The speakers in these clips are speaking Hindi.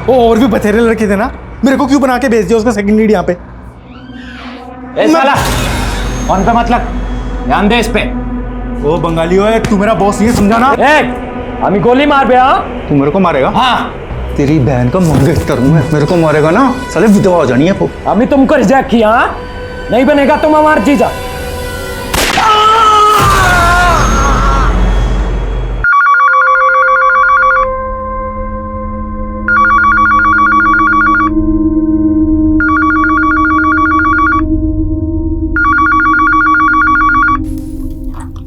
और भी बथेरे लड़के थे ना, मेरे को क्यों बना के भेज दिया उसका सेकंड लीड यहाँ पे? ए साला, कौन पे मतलब? ध्यान दे इस पे। ओ बंगाली हो, तू मेरा बॉस नहीं है, समझा ना? हमें गोली मार पे। हाँ तू मेरे को मारेगा? हाँ, तेरी बहन का मंगेश करूंगा, मेरे को मारेगा ना साले विधवा हो जानी है वो। अभी तुमको रिजेक्ट किया, नहीं बनेगा तुम हमार जीजा।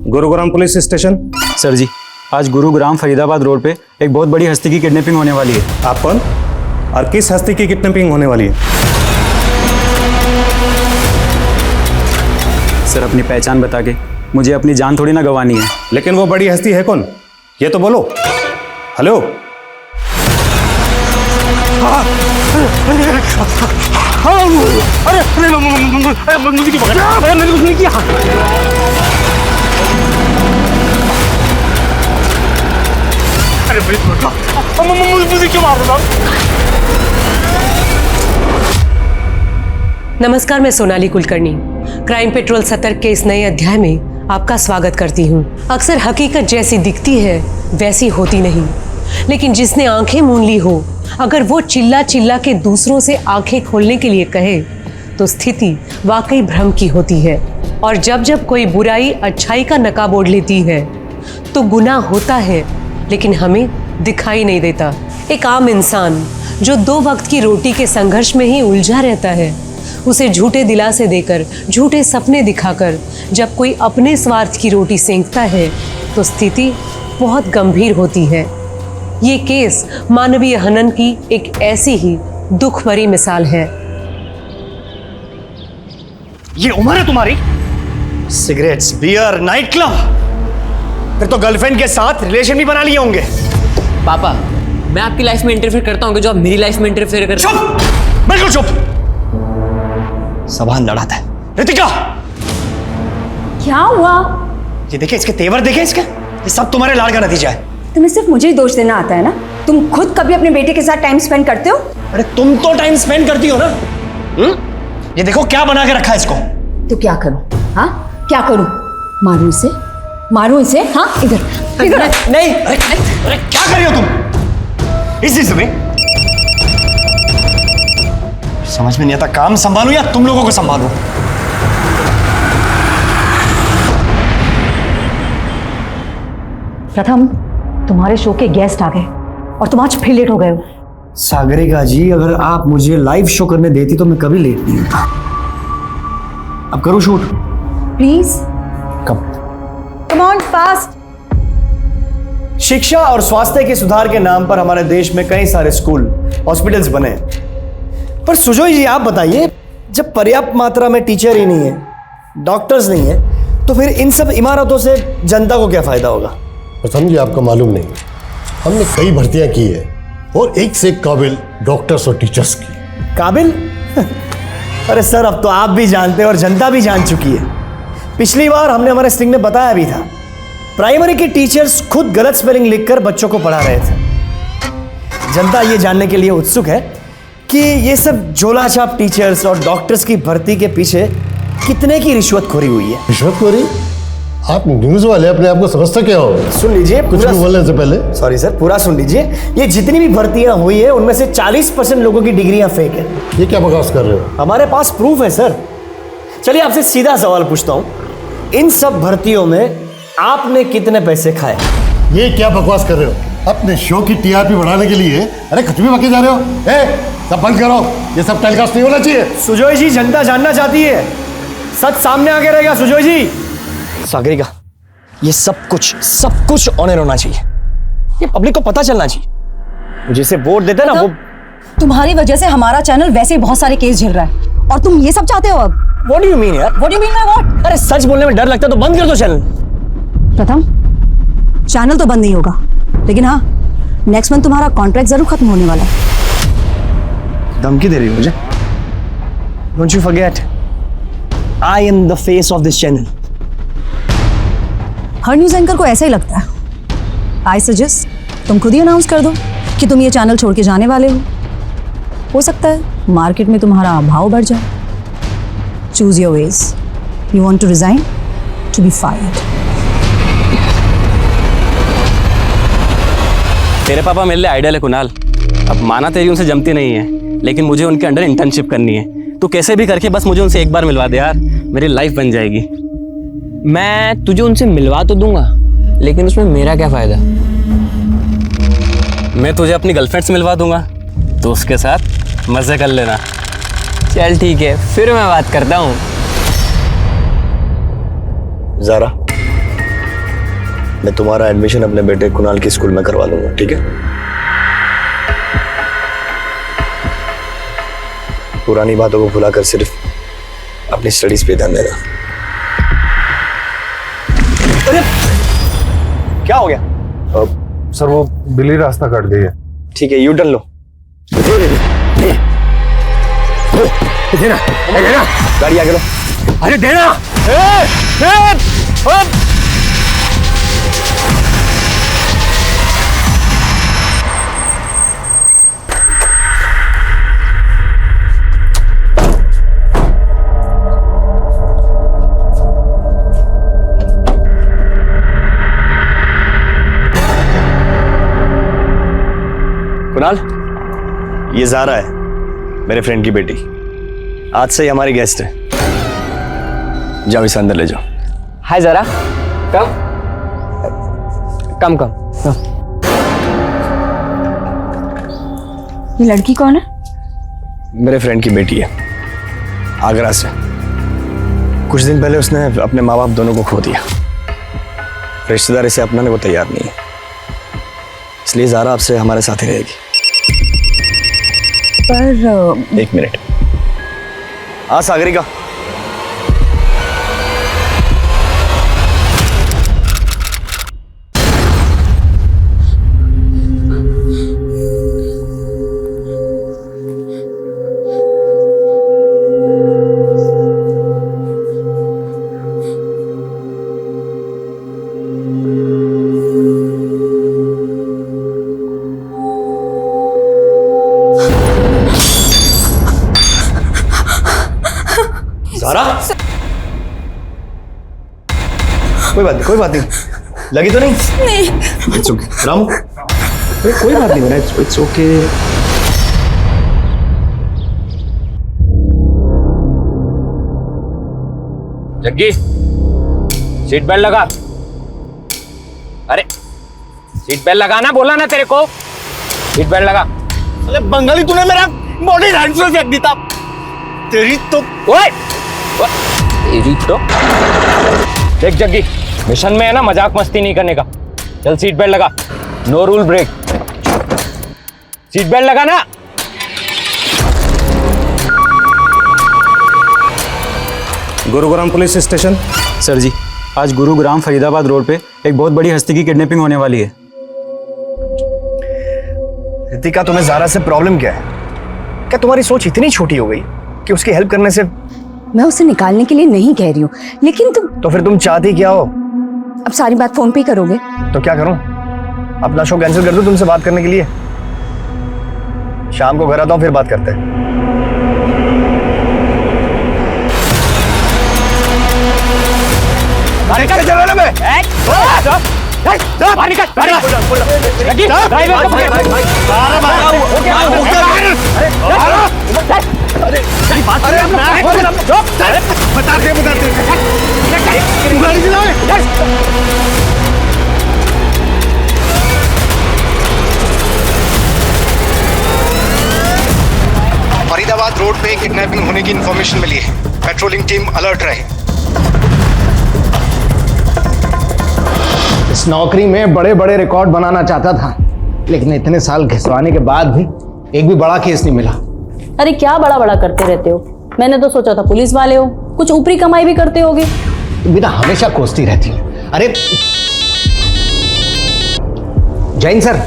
Gurugram police station. Sir ji, आज गुरुग्राम फरीदाबाद रोड पे एक बहुत बड़ी हस्ती की किडनैपिंग होने वाली है। अपन और किस हस्ती की किडनैपिंग होने वाली है? सर, अपनी पहचान बता के मुझे अपनी जान थोड़ी ना गंवानी है। लेकिन वो बड़ी हस्ती है कौन, ये तो बोलो। हेलो, मुझे क्यों मार रहा? नमस्कार, मैं सोनाली कुलकर्णी क्राइम पेट्रोल सतर्क के इस नए अध्याय में आपका स्वागत करती हूँ। अक्सर हकीकत जैसी दिखती है वैसी होती नहीं, लेकिन जिसने आंखें मूंद ली हो, अगर वो चिल्ला चिल्ला के दूसरों से आंखें खोलने के लिए कहे तो स्थिति वाकई भ्रम की होती है। और जब जब कोई बुराई अच्छाई का नकाब ओढ़ लेती है तो गुनाह होता है, लेकिन हमें दिखाई नहीं देता। एक आम इंसान जो 2 वक्त की रोटी के संघर्ष में ही उलझा रहता है, उसे झूठे दिलासे देकर, झूठे सपने दिखाकर जब कोई अपने स्वार्थ की रोटी सेंकता है तो स्थिति बहुत गंभीर होती है। ये केस मानवीय हनन की एक ऐसी ही दुख भरी मिसाल है। ये उम्र है तुम्हारी? सिगरेट्स, बियर, नाइट क्लब, फिर तो गर्लफ्रेंड के साथ रिलेशन भी बना लिए होंगे। पापा, मैं आपकी लाइफ में इंटरफेयर करता हूँ कि जो आप मेरी लाइफ में इंटरफेयर कर? चुप, बिल्कुल चुप। सवाल लड़ाता है। रितिका, क्या हुआ? ये देखे इसके तेवर, देखे इसके, ये सब तुम्हारे लाड़ का नतीजा है। तुम्हें सिर्फ मुझे ही दोष देना आता है ना? तुम खुद कभी अपने बेटे के साथ टाइम स्पेंड करते हो? अरे तुम तो टाइम स्पेंड करती हो ना। ये देखो क्या बना के रखा है इसको। तो क्या करूं? हाँ, क्या करूं? मारूं इसे? मारूं इसे? हाँ, इधर इधर। नहीं, अरे क्या कर रही हो तुम इसी समय? समझ में नहीं आता, काम संभालूं या तुम लोगों को संभालूं? प्रथम, तुम्हारे शो के गेस्ट आ गए और तुम आज फिर लेट हो गए हो। सागरिका जी, अगर आप मुझे लाइव शो करने देती तो मैं कभी लेट नहीं होता। अब करूं shoot? Please come on fast. शिक्षा और स्वास्थ्य के सुधार के नाम पर हमारे देश में कई सारे स्कूल, हॉस्पिटल्स बने, पर सुजोय जी आप बताइए, जब पर्याप्त मात्रा में टीचर ही नहीं है, डॉक्टर्स नहीं है, तो फिर इन सब इमारतों से जनता को क्या फायदा होगा? प्रथम जी, आपको मालूम नहीं, हमने कई भर्तियां की है और एक से एक काबिल डॉक्टर्स और टीचर्स की। काबिल? अरे सर, अब तो आप भी जानते हैं और जनता भी जान चुकी है। पिछली बार हमने हमारे स्टिंग में बताया भी था, प्राइमरी के टीचर्स खुद गलत स्पेलिंग लिखकर बच्चों को पढ़ा रहे थे। जनता ये जानने के लिए उत्सुक है कि ये सब झोलाछाप टीचर्स और डॉक्टर्स की भर्ती के पीछे कितने की रिश्वतखोरी हुई है। रिश्वतखोरी? आप न्यूज वाले अपने आप को समझते क्या हो? सुन लीजिए, कुछ भी बोलने से पहले। सॉरी सर, पूरा सुन लीजिए। ये जितनी भी भर्तियां हुई है उनमें से 40% लोगों की डिग्रियां फेक है। ये क्या बकवास कर रहे हो? हमारे पास प्रूफ है सर। चलिए आपसे सीधा सवाल पूछता हूं, इन सब भर्तियों में आपने कितने पैसे खाए? ये क्या बकवास कर रहे हो? अपने शो की टीआरपी बढ़ाने के लिए अरे कुछ भी बके जा रहे हो। सब बंद करो, ये सब टेलीकास्ट नहीं होना चाहिए। सुजोय जी, जनता जानना चाहती है, सच सामने आके रहेगा। सुजोय जी। सागरिका, ये सब कुछ ऑनर होना चाहिए, ये पब्लिक को पता चलना चाहिए। जिसे वोट देते ना, वो तुम्हारी वजह से हमारा चैनल वैसे ही बहुत सारे केस झेल रहा है और तुम ये सब चाहते हो अब? व्हाट डू यू मीन यार? What do you mean by what? अरे सच बोलने में डर लगता है तो बंद कर दो चैनल। प्रथम, चैनल तो बंद नहीं होगा, लेकिन हाँ, नेक्स्ट मंथ तुम्हारा कॉन्ट्रैक्ट जरूर खत्म होने वाला है। धमकी दे रही हो मुझे? Don't you forget, I am the face of this channel. Her news anchor को ऐसा ही लगता है। आई सजेस्ट तुम खुद ही अनाउंस कर दो कि तुम ये चैनल छोड़ के जाने वाले हो। हो सकता है मार्केट में तुम्हारा भाव बढ़ जाए। Choose your ways. You want to resign, to be fired. तेरे पापा मेरे लिए आइडियल है कुणाल। अब माना तेरी उनसे जमती नहीं है, लेकिन मुझे उनके अंडर इंटर्नशिप करनी है। तू कैसे भी करके बस मुझे उनसे एक बार मिलवा दे यार, मेरी लाइफ बन जाएगी। मैं तुझे उनसे मिलवा तो दूंगा, लेकिन उसमें मेरा क्या फ़ायदा? मैं तुझे अपनी गर्लफ्रेंड से मिलवा दूंगा, तो उसके साथ मज़े कर लेना। चल ठीक है, फिर मैं बात करता हूँ। ज़ारा, मैं तुम्हारा एडमिशन अपने बेटे कुणाल की स्कूल में करवा लूंगा, ठीक है? पुरानी बातों को भुलाकर सिर्फ अपनी स्टडीज पे ध्यान देना। अरे क्या हो गया? सर वो बिल्ली रास्ता काट गई है। ठीक है, यू टर्न लो। देना, देना, गाड़ी आगे लो। अरे देना। कुणाल, ये ज़ारा है, मेरे फ्रेंड की बेटी। आज से ही हमारी गेस्ट है। जाओ इसे अंदर ले जाओ। हाय ज़ारा, कम। ये लड़की कौन है? मेरे फ्रेंड की बेटी है, आगरा से। कुछ दिन पहले उसने अपने माँ बाप दोनों को खो दिया। रिश्तेदार इसे अपनाने को तैयार नहीं है, इसलिए ज़ारा आपसे हमारे साथ ही रहेगी। पर एक मिनट। हाँ सागरिका, ज़ारा, कोई बात नहीं, लगी तो नहीं? It's okay. रामू, कोई बात नहीं, it's okay. Jaggi, seat belt लगा। अरे सीट बेल्ट लगाना बोला ना तेरे को, सीट बेल्ट लगा। अरे बंगाली, तूने मेरा बॉडी हैंड से फेंक दी था। तेरी तो तेरी तो देख जग्गी, मिशन में है ना मजाक मस्ती नहीं करने का। चल सीट बेल्ट लगा, no rule break. Seat belt लगा ना। Gurugram police station. Sir ji, आज गुरुग्राम फरीदाबाद रोड पे एक बहुत बड़ी हस्ती की किडनैपिंग होने वाली है। रितिका, तुम्हें ज़ारा से प्रॉब्लम क्या है? क्या तुम्हारी सोच इतनी छोटी हो गई कि उसकी हेल्प करने से? मैं उसे निकालने के लिए नहीं कह रही हूँ, लेकिन तो फिर तुम चाहती क्या हो? अब सारी बात फोन पे ही करोगे? तो क्या करूं? अपना शो कैंसिल कर दूं तुमसे बात करने के लिए? शाम को घर आता हूं, फिर बात करते हैं। फरीदाबाद रोड पे किडनैपिंग होने की इंफॉर्मेशन मिली है। पेट्रोलिंग टीम अलर्ट रहे। इस नौकरी में बड़े बड़े रिकॉर्ड बनाना चाहता था, लेकिन इतने साल घिसवाने के बाद भी एक भी बड़ा केस नहीं मिला। अरे क्या बड़ा बड़ा करते रहते हो? मैंने तो सोचा था पुलिस वाले हो, कुछ ऊपरी कमाई भी करते होगे। बिना हमेशा कोसती रहती है। अरे जैन सर।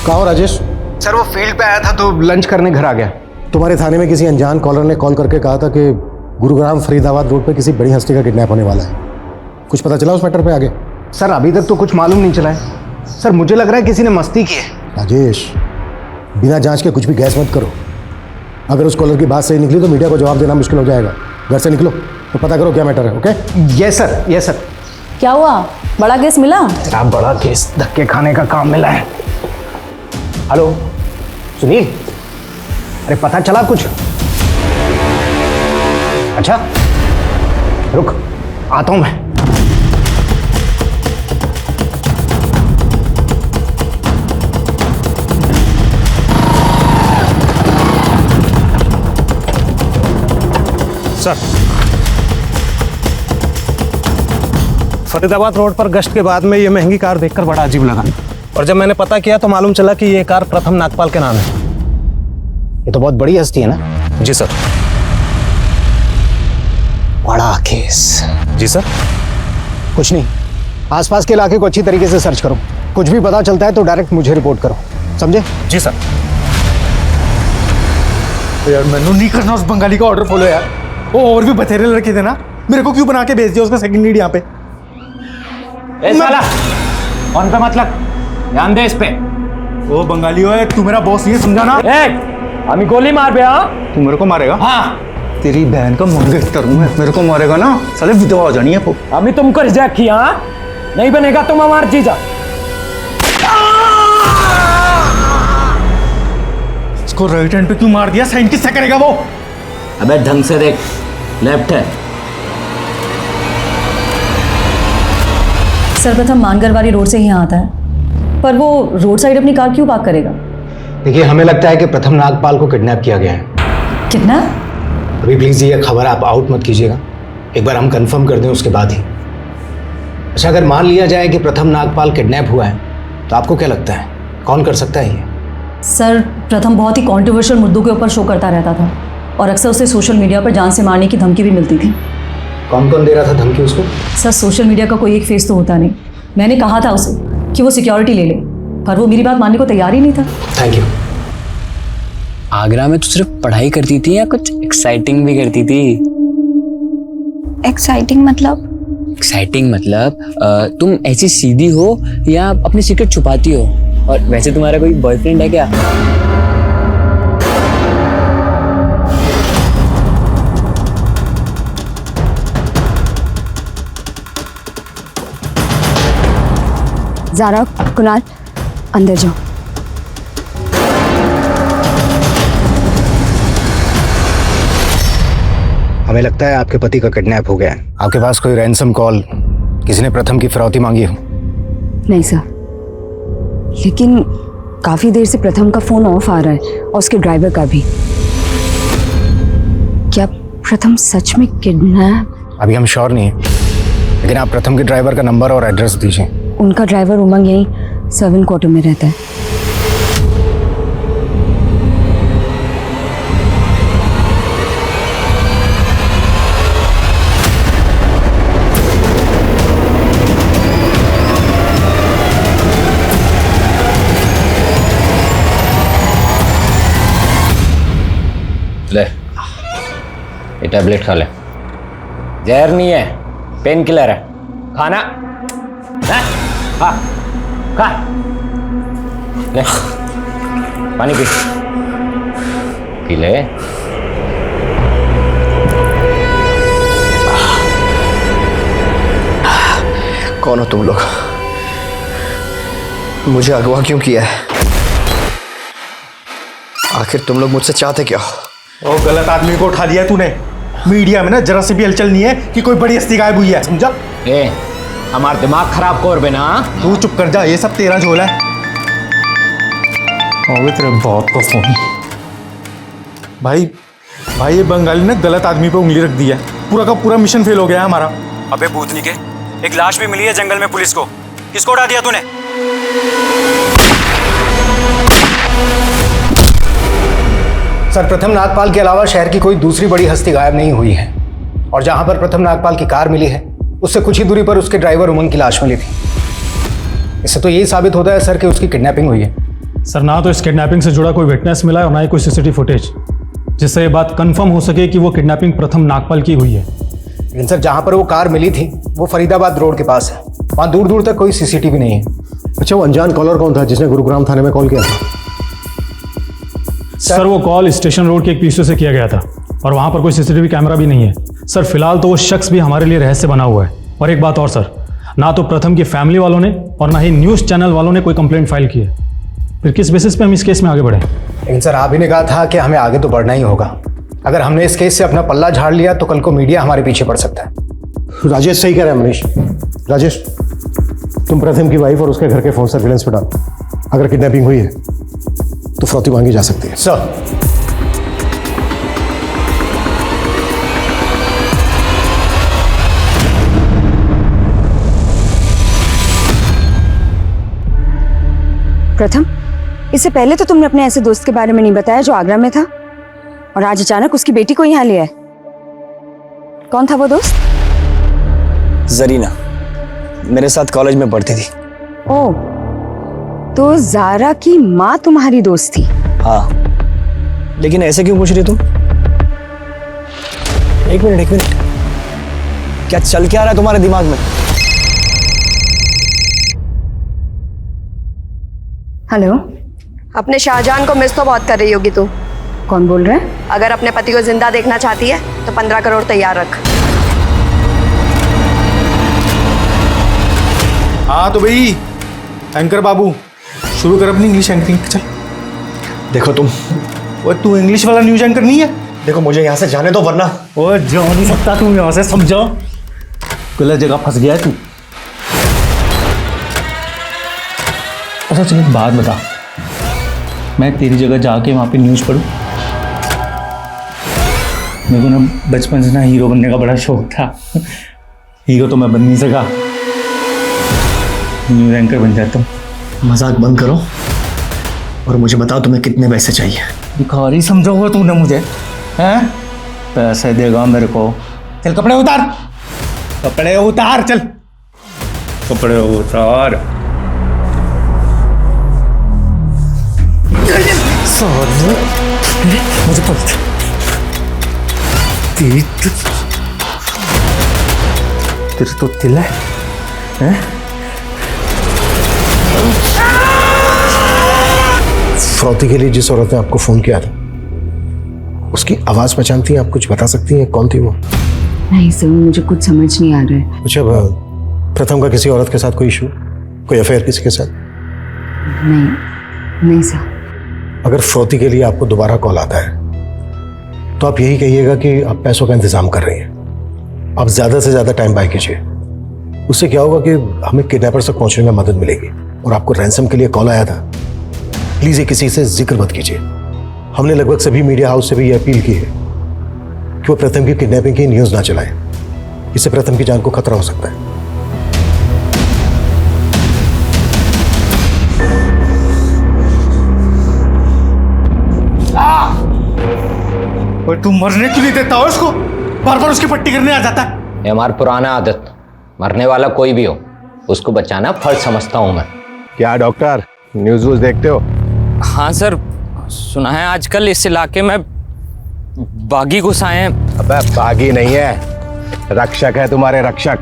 कहाँ हो राजेश? सर वो फील्ड पे आया था तो लंच करने घर आ गया। तुम्हारे थाने में किसी अनजान कॉलर ने कॉल करके कहा था कि गुरुग्राम फरीदाबाद रोड पे किसी बड़ी हस्ती का किडनैप होने वाला है। कुछ पता चला उस मैटर पे आगे? सर अभी तक तो कुछ मालूम नहीं चला है। सर मुझे लग रहा है किसी ने मस्ती की है। राजेश, बिना जांच के कुछ भी गैस मत करो। अगर उस कॉलर की बात सही निकली तो मीडिया को जवाब देना मुश्किल हो जाएगा। घर से निकलो तो पता करो क्या मैटर है। Okay? Yes sir, yes sir. क्या हुआ, बड़ा केस मिला? तेरा बड़ा केस धक्के खाने का काम मिला है। हेलो सुनील, अरे पता चला कुछ? अच्छा रुक, आता हूं मैं। सर, फरीदाबाद रोड पर गश्त के बाद में ये महंगी कार देखकर बड़ा अजीब लगा, और जब मैंने पता किया तो मालूम चला कि ये कार प्रथम नागपाल के नाम है। ये तो बहुत बड़ी हस्ती है ना? जी सर। बड़ा केस। जी सर। कुछ नहीं, आसपास के इलाके को अच्छी तरीके से सर्च करो, कुछ भी पता चलता है तो डायरेक्ट मुझे रिपोर्ट करो, समझे? जी सर। यार मैंने नहीं करना उस बंगाली का ऑर्डर फॉलो यार। वो और भी बथेरे लड़के थे ना, मेरे को क्यों बना के भेज दिया उसका सेकंड लीड यहाँ पे? ए साला, कौन पे मतलब? ध्यान दे इस पे। ओ बंगाली हो, तू मेरा बॉस नहीं है, समझा ना? हमें गोली मार बे। हाँ, तू मेरे को मारेगा? हाँ। तेरी बहन का मुंह देखता रहूं मैं, मेरे को मारेगा ना साले विधवा हो जानी है वो। हमें तुमको रिजेक्ट किया, नहीं बनेगा तुम हमार जीजा। इसको राइट हैंड पे क्यों मार दिया? साइंटिस्ट क्या करेगा वो? अबे ढंग से देख, लेफ्ट है। सर्वप्रथम मानगरवारी रोड से ही यहाँ आता है, पर वो रोड साइड अपनी कार क्यों पार्क करेगा? देखिए, हमें लगता है कि प्रथम नागपाल को किडनैप किया गया है। कितना? अभी प्लीज ये खबर आप आउट मत कीजिएगा, एक बार हम कंफर्म कर दें उसके बाद ही। अच्छा, अगर मान लिया जाए कि प्रथम नागपाल किडनैप हुआ है तो आपको क्या लगता है कौन कर सकता है ये? सर, प्रथम बहुत ही कॉन्ट्रोवर्शियल मुद्दों के ऊपर शो करता रहता था और अक्सर उसे सोशल मीडिया पर जान से मारने की धमकी भी मिलती थी। कौन कौन दे रहा था धमकी उसको? सर, सोशल मीडिया का कोई एक फेस तो होता नहीं। मैंने कहा था उसे कि वो सिक्योरिटी ले ले, पर वो मेरी बात मानने को तैयार ही नहीं था। Thank you. आगरा में तो सिर्फ पढ़ाई करती थी या कुछ एक्साइटिंग भी करती थी? एक्साइटिंग मतलब? एक्साइटिंग मतलब तुम ऐसी सीधी हो या अपनी सीक्रेट छुपाती हो? और वैसे तुम्हारा कोई बॉयफ्रेंड है क्या? ज़ारा, कुणाल, अंदर जाओ। हमें लगता है आपके पति का किडनैप हो गया है। आपके पास कोई रैंसम कॉल, किसी ने प्रथम की फिरौती मांगी हो? नहीं सर, लेकिन काफी देर से प्रथम का फोन ऑफ आ रहा है और उसके ड्राइवर का भी। क्या प्रथम सच में किडनैप? अभी हम श्योर नहीं है, लेकिन आप प्रथम के ड्राइवर का नंबर और एड्रेस दीजिए। उनका ड्राइवर उमंग यहीं सर्वेंट क्वार्टर में रहता है। ले, ये टैबलेट खा ले। जहर नहीं है, पेन किलर है। खाना है? खा खा ले, पानी पी ले। कौन हो तुम लोग? मुझे अगवा क्यों किया है? आखिर तुम लोग मुझसे चाहते क्या हो? ओ गलत आदमी को उठा लिया तूने। मीडिया में ना जरा से भी हलचल नहीं है कि कोई बड़ी हस्ती गायब हुई है, समझा? ए, हमारा दिमाग खराब कर बे ना। तू चुप कर जा, ये सब तेरा झोल है। और तेरे बहुत को फोन। भाई ये बंगाली ने गलत आदमी पे उंगली रख दी है। पूरा का पूरा मिशन फेल हो गया है हमारा। अबे भूतनी के, एक लाश भी मिली है जंगल में पुलिस को। किसको उड़ा दिया तूने? सर, प्रथम नागपाल के अलावा शहर की कोई दूसरी बड़ी हस्ती गायब नहीं हुई है, और जहां पर प्रथम नागपाल की कार मिली है उससे कुछ ही दूरी पर उसके ड्राइवर उमंग की लाश मिली थी। इससे तो यही साबित होता है सर कि उसकी किडनैपिंग हुई है। सर, ना तो इस किडनैपिंग से जुड़ा कोई विटनेस मिला है और ना ही कोई सीसीटीवी फुटेज जिससे ये बात कंफर्म हो सके कि वो किडनैपिंग प्रथम नागपाल की हुई है। लेकिन सर, जहां पर वो कार मिली थी वो फरीदाबाद रोड के पास है, वहां दूर दूर तक कोई सीसीटीवी नहीं है। अच्छा, वो अनजान कॉलर कौन था जिसने गुरुग्राम थाने में कॉल किया था? सर वो कॉल स्टेशन रोड के एक पीसीओ से किया गया था और वहां पर कोई सीसीटीवी कैमरा भी नहीं है सर। फिलहाल तो वो शख्स भी हमारे लिए रहस्य बना हुआ है। और एक बात और सर, ना तो प्रथम की फैमिली वालों ने और ना ही न्यूज़ चैनल वालों ने कोई कंप्लेंट फाइल की है। फिर किस बेसिस पे हम इस केस में आगे बढ़े? लेकिन सर आप ही ने कहा था कि हमें आगे तो बढ़ना ही होगा। अगर हमने इस केस से अपना पल्ला झाड़ लिया तो कल को मीडिया हमारे पीछे पड़ सकता है। राजेश सही कह रहे हैं मनीष। राजेश, तुम प्रथम की वाइफ और उसके घर के फोन सर्विलेंस पे डाल। अगर किडनैपिंग हुई है तो फिरौती मांगी जा सकती है। सर प्रथम, इससे पहले तो तुमने अपने ऐसे दोस्त के बारे में नहीं बताया जो आगरा में था और आज अचानक उसकी बेटी को यहाँ लिया है। कौन था वो दोस्त? जरीना, मेरे साथ कॉलेज में पढ़ती थी। ओह, तो जारा की माँ तुम्हारी दोस्त थी? हाँ, लेकिन ऐसे क्यों पूछ रही तुम? एक मिनट, क्या चल क्या रहा है तुम्हारे दिमाग में? हेलो, अपने शाहजहान को मिस तो बहुत कर रही होगी तू। कौन बोल रहा है? अगर अपने पति को जिंदा देखना चाहती है तो 15 करोड़ तैयार रख। हाँ तो भाई एंकर बाबू शुरू कर अपनी इंग्लिश एंकरिंग। चल देखो तुम, वो तू इंग्लिश वाला न्यूज एंकर नहीं है? देखो मुझे यहाँ से जाने दो वरना। वो जा नहीं सकता तू यहाँ से, समझो गलत जगह फंस गया है तू। अच्छा चल एक बात बता, मैं तेरी जगह जाके वहाँ पे न्यूज़ पढ़ूँ? मेरे को ना बचपन से ना हीरो बनने का बड़ा शौक था। हीरो तो मैं बन नहीं सका, न्यूज़ एंकर बन जाता हूँ। मजाक बंद करो और मुझे बताओ तुम्हें कितने पैसे चाहिए। भिखारी समझा हुआ तूने मुझे, हैं? पैसे देगा मेरे को? चल कपड़े उतार, कपड़े उतार, चल कपड़े उतार। मुझे पता तेरी तो दिल है, हैं? फिरौती के लिए जिस औरत ने आपको फोन किया था उसकी आवाज पहचानती हैं? आप कुछ बता सकती हैं कौन थी वो? नहीं सर, मुझे कुछ समझ नहीं आ रहा है। अच्छा, प्रथम का किसी औरत के साथ कोई इशू, कोई अफेयर किसी के साथ? नहीं सर। अगर फिरौती के लिए आपको दोबारा कॉल आता है तो आप यही कहिएगा कि आप पैसों का इंतजाम कर रही हैं। आप ज्यादा से ज्यादा टाइम बाय कीजिए। उससे क्या होगा कि हमें किडनैपर्स तक पहुंचने में मदद मिलेगी। और आपको रैंसम के लिए कॉल आया था, प्लीज ये किसी से जिक्र मत कीजिए। हमने लगभग सभी मीडिया हाउस से भी ये अपील की है कि वो प्रथम की किडनैपिंग की न्यूज ना चलाएं। इससे प्रथम की जान को खतरा हो सकता है। और तू मरने क्यों नहीं देता हो उसको? बार बार उसकी पट्टी करने आ जाता है। ये हमारी पुराना आदत, मरने वाला कोई भी हो उसको बचाना फर्ज समझता हूं मैं। क्या डॉक्टर, न्यूज़ व्यूज़ देखते हो? हाँ सर, सुना है आजकल इस इलाके में बागी घुस आए हैं। अबे बागी नहीं है, रक्षक है तुम्हारे रक्षक।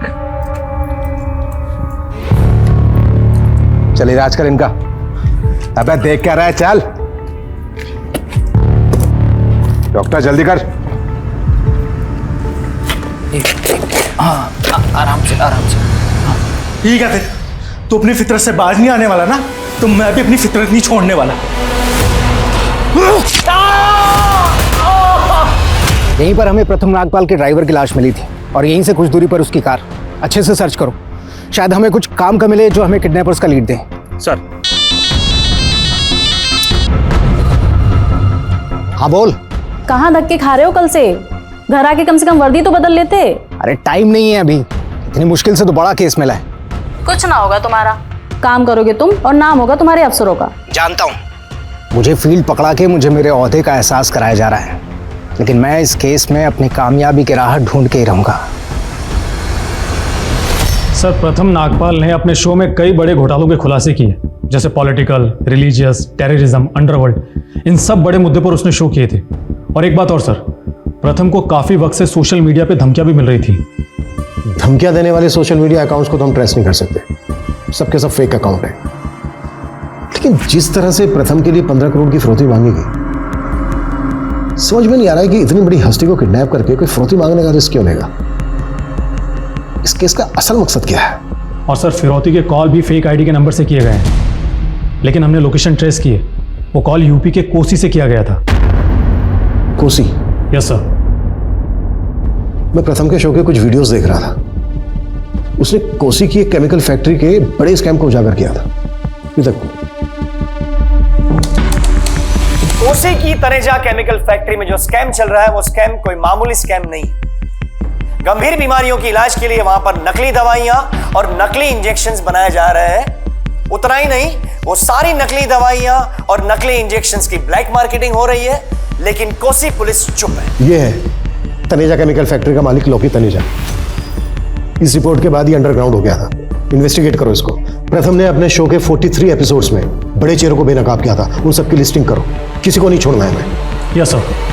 चल इलाज कर इनका। अबे देख क्या रहा है, चल डॉक्टर जल्दी कर। हाँ आराम से आराम से। ठीक है, तू अपनी फितरत से बाज नहीं आने वाला ना, तो मैं भी अपनी फितरत नहीं छोड़ने वाला। यहीं पर हमें प्रथम नागपाल के ड्राइवर की लाश मिली थी और यहीं से कुछ दूरी पर उसकी कार। अच्छे से सर्च करो, शायद हमें कुछ काम का मिले जो हमें किडनैपर्स का लीड दे। सर। हाँ बोल। कहाँ धक्के खा रहे हो कल से? घर आके कम से कम वर्दी तो बदल लेते। अरे टाइम नहीं है अभी, इतनी मुश्किल से तो बड़ा केस मिला है। कुछ ना होगा तुम्हारा, काम करोगे तुम और नाम होगा तुम्हारे अफसरों का। जानता हूँ, मुझे फील्ड पकड़ा के मुझे मेरे ओहदे का एहसास कराया जा रहा है, लेकिन मैं इस केस में अपनी कामयाबी की राह ढूंढ के ही रहूंगा। सर, प्रथम नागपाल ने अपने शो में कई बड़े घोटालों के खुलासे किए, जैसे पॉलिटिकल, रिलीजियस, टेररिज्म, अंडरवर्ल्ड। इन सब बड़े मुद्दे पर उसने शो किए थे। और एक बात और सर, प्रथम को काफी वक्त से सोशल मीडिया पे धमकियां भी मिल रही थी। धमकियां देने वाले सोशल मीडिया अकाउंट्स को तो हम ट्रेस नहीं कर सकते, सबके सब फेक अकाउंट है। लेकिन जिस तरह से प्रथम के लिए 15 करोड़ की फिरौती मांगी गई, समझ में नहीं आ रहा है कि इतनी बड़ी हस्ती को किडनैप करके कोई फिरौती मांगने का रिस्क क्यों लेगा। इस केस का असल मकसद क्या है? और सर फिरौती के कॉल भी फेक आईडी के नंबर से किए गए हैं, लेकिन हमने लोकेशन ट्रेस की है। वो कॉल यूपी के कोसी से किया गया था। कोसी? Yes sir. मैं प्रथम के शो के कुछ वीडियोस देख रहा था। उसने कोसी की एक केमिकल फैक्ट्री के बड़े स्कैम को उजागर किया था। ये देखो। कोसी की तनेजा केमिकल फैक्ट्री में जो स्कैम चल रहा है वो स्कैम कोई मामूली स्कैम नहीं है। गंभीर बीमारियों की इलाज के लिए वहां पर नकली दवाइयां और नकली इंजेक्शंस बनाए जा रहे हैं। उतना ही नहीं, वो सारी नकली दवाइयां और नकली इंजेक्शंस की ब्लैक मार्केटिंग हो रही है, लेकिन कोसी पुलिस चुप है। ये है तनेजा केमिकल फैक्ट्री का मालिक लोकी तनेजा। इस रिपोर्ट के बाद ही अंडरग्राउंड हो गया था। इन्वेस्टिगेट करो इसको। प्रथम ने अपने शो के 43 एपिसोड्स में बड़े चेहरों को बेनकाब किया था। उन सबकी लिस्टिंग करो, किसी को नहीं छोड़ना है। मैं यस सर।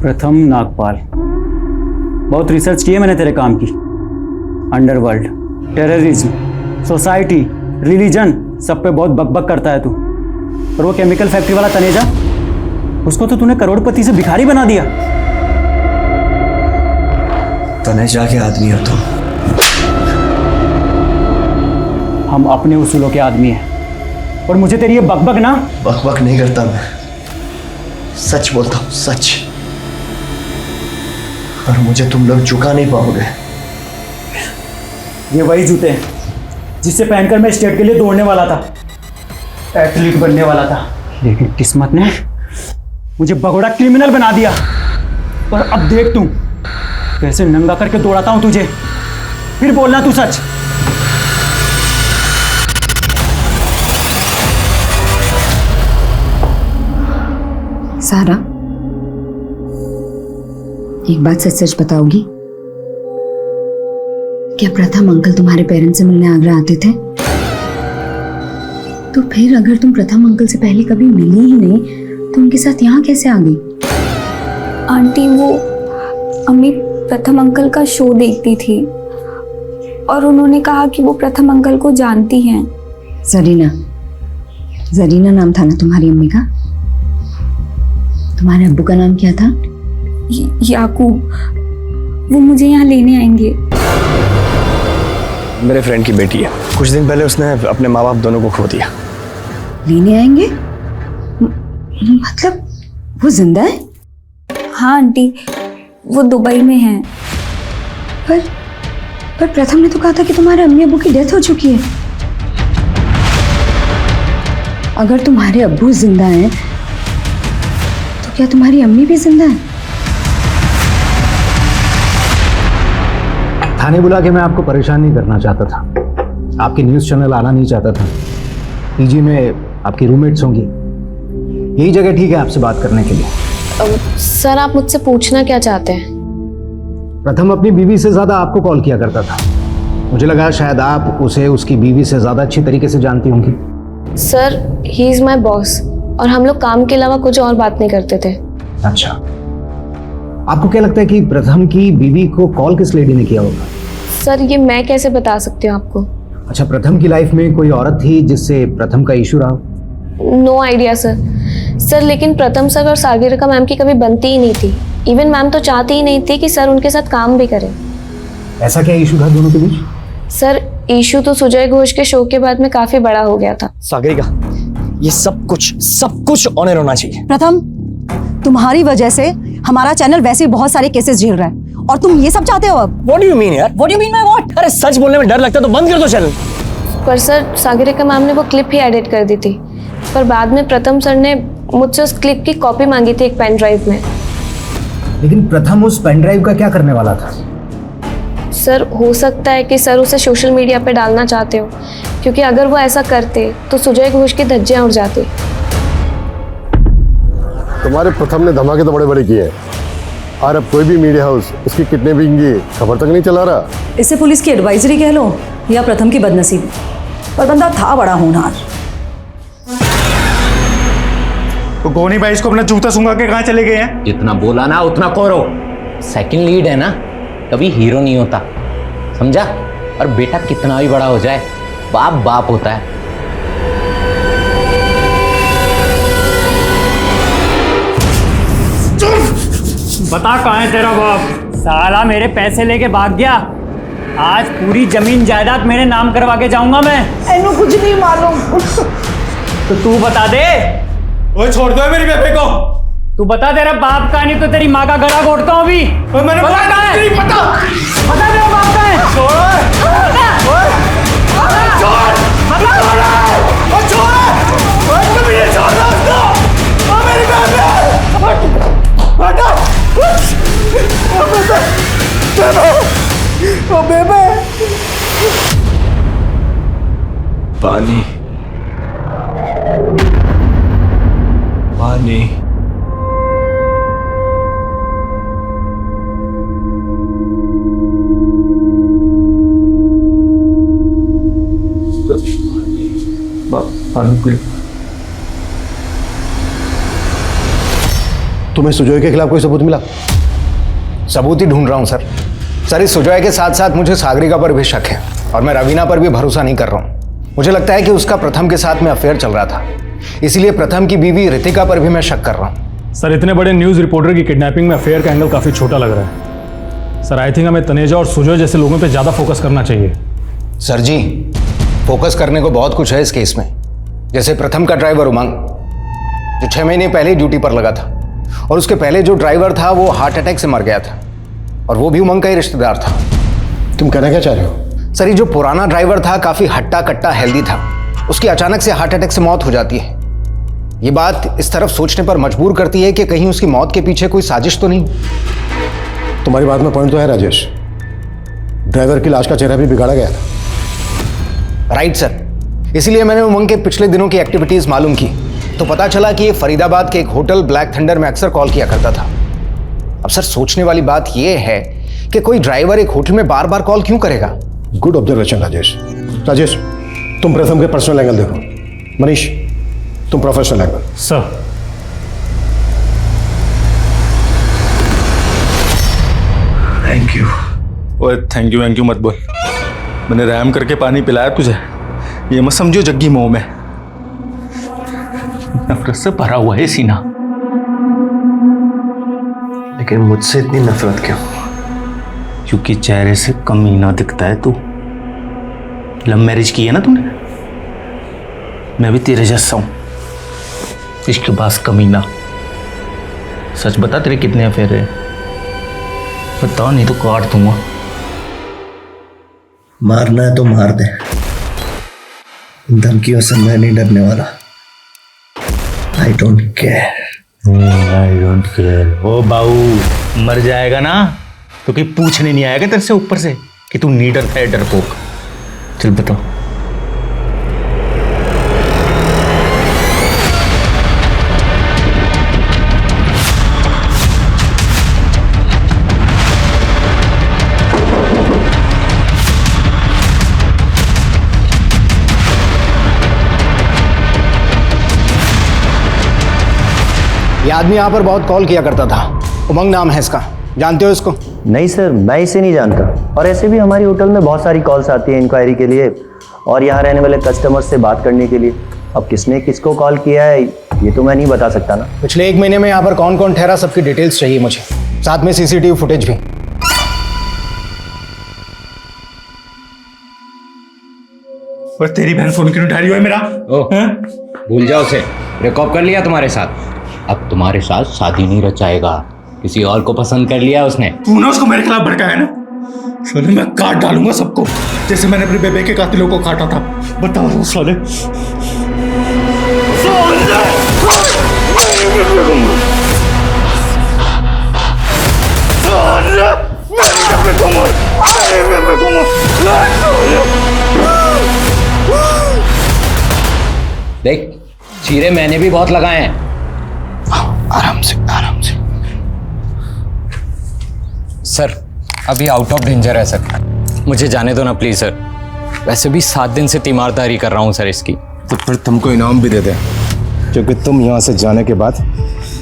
प्रथम नागपाल, बहुत रिसर्च की है मैंने तेरे काम की। अंडरवर्ल्ड, टेररिज्म, सोसाइटी, रिलीजन, सब पे बहुत बकबक करता है तू। और वो केमिकल फैक्ट्री वाला तनेजा, उसको तो तूने करोड़पति से भिखारी बना दिया। तनेजा के आदमी हो तुम। हम अपने उसूलों के आदमी हैं और मुझे तेरी ये बकबक ना। बकबक नहीं करता मैं, सच बोलता हूँ, सच। और मुझे तुम लोग झुका नहीं पाओगे। ये वही जूते हैं जिससे पहनकर मैं स्टेट के लिए दौड़ने वाला था, एथलीट बनने वाला था, लेकिन किस्मत ने मुझे भगोड़ा क्रिमिनल बना दिया। और अब देख तू कैसे नंगा करके दौड़ाता हूं तुझे। फिर बोलना तू सच। सारा, एक बात सच सच बताओगी? क्या प्रथम अंकल तुम्हारे पेरेंट्स से मिलने आगरा आते थे? तो फिर अगर तुम प्रथम अंकल से पहले कभी मिली ही नहीं तो उनके साथ यहाँ कैसे आ गई? आंटी, वो अम्मी प्रथम अंकल का शो देखती थी और उन्होंने कहा कि वो प्रथम अंकल को जानती हैं। जरीना, जरीना नाम था ना तुम्हारी अम्मी का? तुम्हारे अब्बू का नाम क्या था? याकूब। वो मुझे यहाँ लेने आएंगे। मेरे फ्रेंड की बेटी है। कुछ दिन पहले उसने अपने माँ बाप दोनों को खो दिया। लेने आएंगे? मतलब वो जिंदा है? हाँ आंटी, वो दुबई में हैं। पर प्रथम ने तो कहा था कि तुम्हारे अम्मी अब्बू की डेथ हो चुकी है। अगर तुम्हारे अब्बू जिंदा हैं तो क्या तुम्हारी अम्मी भी जिंदा है? थाने बुला के मैं आपको परेशान नहीं करना चाहता था। आपकी न्यूज़ चैनल आना नहीं चाहता था। पीजी में आपकी रूममेट्स होंगी, यही जगह ठीक है आपसे बात करने के लिए। सर, आप मुझसे पूछना क्या चाहते हैं? प्रथम अपनी बीवी से ज़्यादा आपको कॉल किया करता था। मुझे लगा शायद आप उसे उसकी बीवी से ज़्यादा अच्छी तरीके से जानती होंगी। Sir, he is my boss और हम लोग काम के अलावा कुछ और बात नहीं करते थे। अच्छा, आपको क्या लगता है कि प्रथम की बीवी को कॉल किस लेडी ने किया होगा? सर, ये मैं कैसे बता सकती हूँ आपको? अच्छा, प्रथम की लाइफ में कोई औरत थी जिससे प्रथम का इशू रहा? नो आइडिया सर, लेकिन प्रथम सर और सागरिका मैम की कभी बनती ही नहीं थी। इवन मैम तो चाहती ही नहीं थी कि सर उनके साथ काम भी करें। ऐसा क्या इशू था दोनों के बीच? सर, इशू तो सुजय घोष के शो के बाद में काफी बड़ा हो गया था। सागरिका, ये सब कुछ ऑनर होना चाहिए। प्रथम, तुम्हारी वजह से हमारा चैनल वैसे ही बहुत सारे केसेस झेल रहा है और तुम ये सब चाहते हो अब? What do you mean यार? What do you mean by what? अरे सच बोलने में डर लगता है तो बंद कर दो चैनल। पर सर, सागरिका मैम ने वो क्लिप ही एडिट कर दी थी, पर बाद में प्रथम सर ने मुझसे उस क्लिप की कॉपी मांगी थी एक पेन ड्राइव में। लेकिन प्रथम उस पेन ड्राइव का क्या करने वाला था? सर, हो सकता है कि सर उसे सोशल मीडिया पे डालना चाहते हो, क्योंकि अगर वो ऐसा करते तो सुजय घोष की धज्जियां उड़ जाती। तुम्हारे प्रथम ने धमाके तो बड़े बड़े किए हैं और अब कोई भी मीडिया हाउस उसकी किडनैपिंग की खबर तक नहीं चला रहा। इसे पुलिस की एडवाइजरी कह लो या प्रथम की बदनसीबी, पर बंदा था बड़ा होनहार। तो गोनी भाई इसको अपना जूता सूंघा के कहाँ चले गए हैं? जितना बोला ना उतना करो। सेकंड लीड है ना, कभी हीरो नहीं होता, समझा? और बेटा कितना भी बड़ा हो जाए, बाप बाप होता है। बता कहाँ है तेरा बाप? साला मेरे पैसे लेके भाग गया। आज पूरी जमीन जायदाद मेरे नाम करवा के जाऊंगा मैं। इन्हें कुछ नहीं मालूम। तो तू बता दे। ओए छोड़ दो मेरी बेबे को। तू बता तेरा बाप का, नहीं तो तेरी माँ का गला घोटता हूँ अभी। मैंने बता कहाँ है? नहीं पता। बता तेरा बाप का है। पानी पानी पानी। तुम्हें सुजॉय के खिलाफ कोई सबूत मिला? सबूत ही ढूंढ रहा हूं सर। इस सुजॉय के साथ साथ मुझे सागरिका पर भी शक है और मैं रवीना पर भी भरोसा नहीं कर रहा हूं। मुझे लगता है कि उसका प्रथम के साथ में अफेयर चल रहा था, इसलिए प्रथम की बीवी रितिका पर भी मैं शक कर रहा हूं। सर इतने बड़े न्यूज़ रिपोर्टर की किडनैपिंग में अफेयर का एंगल काफ़ी छोटा लग रहा है। सर आई थिंक हमें तनेजा और सुजॉय जैसे लोगों पे ज़्यादा फोकस करना चाहिए। सर जी, फोकस करने को बहुत कुछ है इस केस में। जैसे प्रथम का ड्राइवर उमंग, जो 6 महीने पहले ड्यूटी पर लगा था, और उसके पहले जो ड्राइवर था वो हार्ट अटैक से मर गया था, और वो भी उमंग का ही रिश्तेदार था। तुम कहना क्या चाह रहे हो? सर, ये जो पुराना ड्राइवर था काफी हट्टा कट्टा हेल्दी था, उसकी अचानक से हार्ट अटैक से मौत हो जाती है। ये बात इस तरफ सोचने पर मजबूर करती है कि कहीं उसकी मौत के पीछे कोई साजिश तो नहीं। तुम्हारी बात में पॉइंट तो है राजेश। ड्राइवर की लाश का चेहरा भी बिगाड़ा गया था। राइट सर, इसलिए मैंने उमंग के पिछले दिनों की एक्टिविटीज मालूम की, तो पता चला कि ये फरीदाबाद के एक होटल ब्लैक थंडर में अक्सर कॉल किया करता था। अब सर, सोचने वाली बात यह है कि कोई ड्राइवर एक होटल में बार बार कॉल क्यों करेगा? Good observation Rajesh. राजेश, तुम प्रथम के पर्सनल एंगल देखो। मनीष, तुम professional angle. Sir thank you. ओए थैंक यू मत बोल। मैंने रैम करके पानी पिलाया तुझे, ये मत समझो जग्गी मोह में। नफरत से भरा हुआ है सीना। लेकिन मुझसे इतनी नफरत क्यों? क्योंकि चेहरे से कमीना दिखता है तू। लव मैरिज की है ना तूने, मैं भी तेरे जैसा हूं। इसके पास कमीना। सच बता, तेरे कितने अफेयर है? बता, नहीं तो काट दूंगा। मारना है तो मार दे, धमकियों से मैं नहीं डरने वाला। I don't care. ओ बाऊ, मर जाएगा ना तो कि पूछने नहीं आएगा तेरे से ऊपर से कि तू नीडर था डरपोक। चल बताओ। ये आदमी यहाँ पर बहुत कॉल किया करता था, उमंग नाम है इसका, जानते हो इसको? नहीं सर, मैं इसे नहीं जानता। और ऐसे भी हमारी होटल में बहुत सारी कॉल्स आती हैं इंक्वायरी के लिए और यहाँ रहने वाले कस्टमर्स से बात करने के लिए। अब किसने किसको कॉल किया है ये तो मैं नहीं बता सकता ना। पिछले 1 महीने में यहाँ पर कौन कौन ठहरा, सबकी डिटेल्स चाहिए मुझे, साथ में सीसीटीवी फुटेज भी। और तेरी बहन फोन क्यों उठा रही है मेरा? भूल जाओ उसे, ब्रेकअप कर लिया तुम्हारे साथ, अब तुम्हारे साथ शादी नहीं रचाएगा। किसी और को पसंद कर लिया उसने। तूने उसको मेरे खिलाफ भड़काया ना, साले मैं काट डालूंगा सबको, जैसे मैंने अपने बेबे के कातिलों को काटा था। बताओ साले। देख, चीरे मैंने भी बहुत लगाए हैं। आराम से आराम से। सर अभी आउट ऑफ डेंजर है सर, मुझे जाने दो ना प्लीज सर। वैसे भी 7 दिन से तीमारदारी कर रहा हूँ सर इसकी। तो फिर तुमको इनाम भी दे दे। क्योंकि तुम यहाँ से जाने के बाद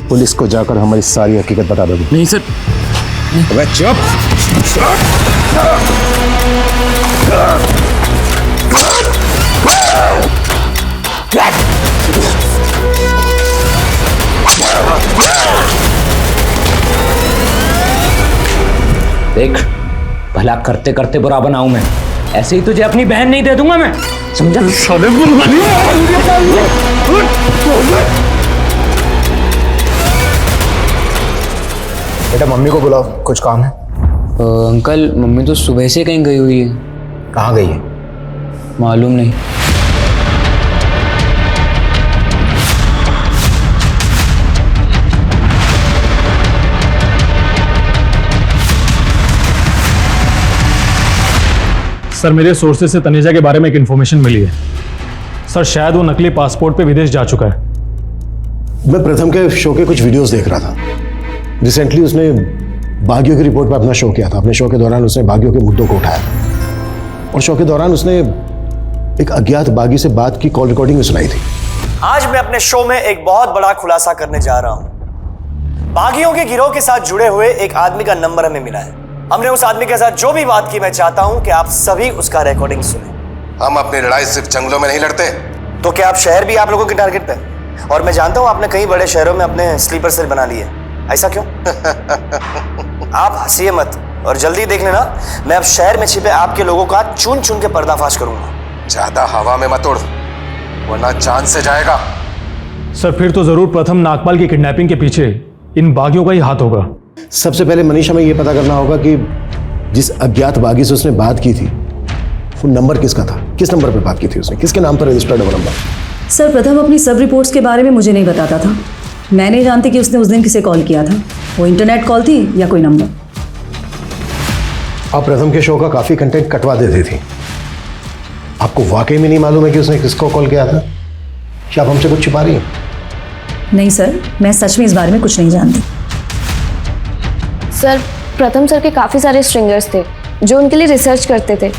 पुलिस को जाकर हमारी सारी हकीकत बता दोगे। नहीं सर। अबे चुप। देख, भला करते करते बुरा बनाऊं मैं, ऐसे ही तुझे अपनी बहन नहीं दे दूंगा मैं, समझा? बेटा मम्मी को बुलाओ, कुछ काम है। अंकल मम्मी तो सुबह से कहीं गई हुई है। कहाँ गई है? मालूम नहीं। सर मेरे सोर्सेज से तनेजा के बारे में एक इन्फॉर्मेशन मिली है। सर शायद वो नकली पासपोर्ट पे विदेश जा चुका है। मैं प्रथम के शो के कुछ वीडियोस देख रहा था। रिसेंटली उसने बागियों की रिपोर्ट पर अपना शो किया था। अपने शो के दौरान उसने बागियों के मुद्दों को उठाया और शो के दौरान उसने एक अज्ञात बागी से बात की कॉल रिकॉर्डिंग सुनाई थी। आज मैं अपने शो में एक बहुत बड़ा खुलासा करने जा रहा हूं। बागियों के गिरोह के साथ जुड़े हुए एक आदमी का नंबर हमें मिला है। हमने उस आदमी के साथ जो भी बात की, मैं चाहता हूं कि आप सभी उसका रिकॉर्डिंग सुने। हम अपनी लड़ाई सिर्फ जंगलों में नहीं लड़ते। तो क्या आप शहर भी आप लोगों के टारगेट पे? और मैं जानता हूं आपने कई बड़े शहरों में अपने स्लीपर सेल बना लिए, ऐसा क्यों? आप हंसिए मत और जल्दी देख लेना, मैं अब शहर में छिपे आपके लोगों का चुन चुन के पर्दाफाश करूंगा। ज्यादा हवा में मत उड़, वरना चांद से जाएगा। सर फिर तो जरूर प्रथम नागपाल की किडनैपिंग के पीछे इन बागियों का ही हाथ होगा। सबसे पहले मनीषा में यह पता करना होगा कि जिस अज्ञात बागी से उसने बात की थी वो नंबर किसका था, किस नंबर पर बात की थी उसने, किसके नाम पर रजिस्टर्ड है वो नंबर। सर प्रथम अपनी सब रिपोर्ट्स के बारे में मुझे नहीं बताता था। मैं नहीं जानती कि उसने उस दिन किसे कॉल किया था, वो इंटरनेट कॉल थी या कोई नंबर। आप प्रथम के शो का काफी कंटेंट कटवा देती थी। आपको वाकई में नहीं मालूम है कि उसने किसको कॉल किया था? क्या आप हमसे कुछ छिपा रही हैं? नहीं सर, मैं सच में इस बारे में कुछ नहीं जानती। सर प्रथम सर के काफ़ी सारे स्ट्रिंगर्स थे जो उनके लिए रिसर्च करते थे,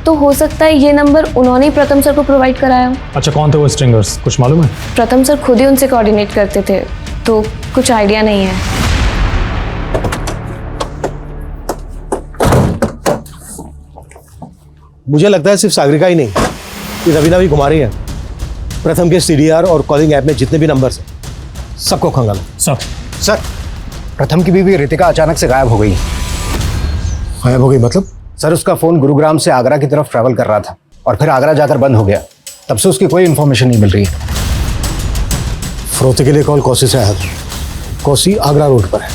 तो हो सकता है ये नंबर उन्होंने ही प्रथम सर को प्रोवाइड कराया हो। अच्छा कौन थे वो स्ट्रिंगर्स, कुछ मालूम है? प्रथम सर खुद ही उनसे कोऑर्डिनेट करते थे, तो कुछ आइडिया नहीं है। मुझे लगता है सिर्फ सागरिका ही नहीं, ये रवीना भी घुमा रही है। प्रथम के CDR और कॉलिंग ऐप में जितने भी नंबर्स हैं सबको खंगालो। सर प्रथम की बीवी रितिका अचानक से गायब हो गई। गायब हो गई मतलब? सर उसका फोन गुरुग्राम से आगरा की तरफ ट्रैवल कर रहा था और फिर आगरा जाकर बंद हो गया। तब से उसकी कोई इन्फॉर्मेशन नहीं मिल रही है। फरोख्ती के लिए कॉल कौसी से आया था। कौसी आगरा रोड पर है।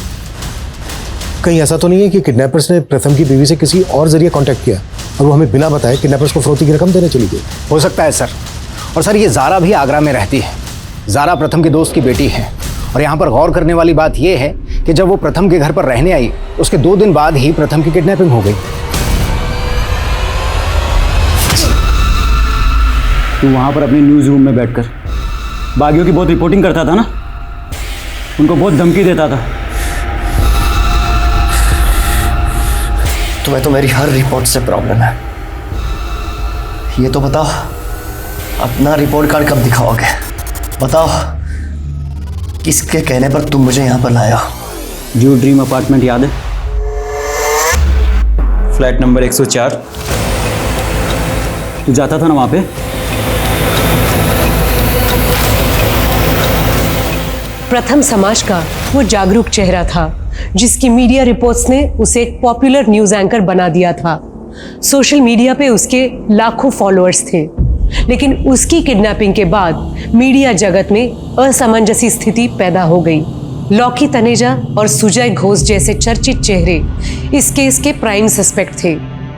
कहीं ऐसा तो नहीं है कि किडनैपर्स ने प्रथम की बीवी से किसी और जरिए कांटेक्ट किया और वो हमें बिना बताए किडनैपर्स को फरोख्ती की रकम देने चली गई? हो सकता है सर। और सर ये ज़ारा भी आगरा में रहती है। ज़ारा प्रथम के दोस्त की बेटी है। और यहाँ पर गौर करने वाली बात यह है कि जब वो प्रथम के घर पर रहने आई उसके 2 दिन बाद ही प्रथम की किडनैपिंग हो गई। तू वहाँ पर अपने न्यूज़ रूम में बैठकर बागियों की बहुत रिपोर्टिंग करता था ना, उनको बहुत धमकी देता था। तुम्हें तो मेरी हर रिपोर्ट से प्रॉब्लम है। ये तो बताओ अपना रिपोर्ट कार्ड कब दिखाओगे? बताओ किसके कहने पर तुम मुझे यहाँ पर लाया? जो ड्रीम अपार्टमेंट याद है? Flat number 104। तू जाता था ना वहाँ पे? प्रथम समाज का वो जागरूक चेहरा था जिसकी मीडिया रिपोर्ट्स ने उसे एक पॉपुलर न्यूज़ एंकर बना दिया था। सोशल मीडिया पे उसके लाखों फॉलोअर्स थे, लेकिन उसकी किडनैपिंग के बाद मीडिया जगत में असमंजसी स्थिति पैदा हो गई। लौकी तनेजा और सुजय घोष जैसे चर्चित चेहरे इस केस के प्राइम सस्पेक्ट थे।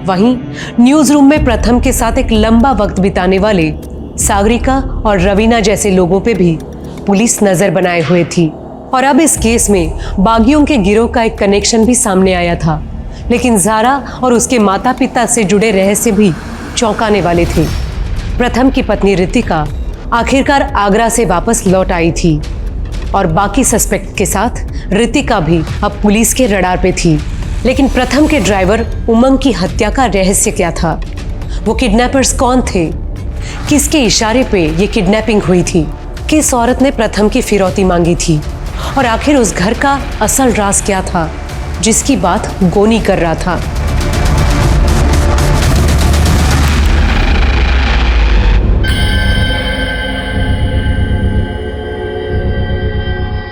वहीं न्यूज रूम में प्रथम के साथ एक लंबा वक्त बिताने वाले सागरिका और रवीना जैसे लोगों पे भी पुलिस नजर बनाए हुए थी। और अब इस केस में बागियों के गिरोह का एक कनेक्शन भी सामने आया था, लेकिन ज़ारा और उसके माता पिता से जुड़े रहस्य भी चौंकाने वाले थे। प्रथम की पत्नी रितिका आखिरकार आगरा से वापस लौट आई थी और बाकी सस्पेक्ट के साथ रितिका भी अब पुलिस के रडार पे थी। लेकिन प्रथम के ड्राइवर उमंग की हत्या का रहस्य क्या था? वो किडनैपर्स कौन थे? किसके इशारे पे ये किडनैपिंग हुई थी? कि इस औरत ने प्रथम की फिरौती मांगी थी और आखिर उस घर का असल राज क्या था जिसकी बात गोनी कर रहा था।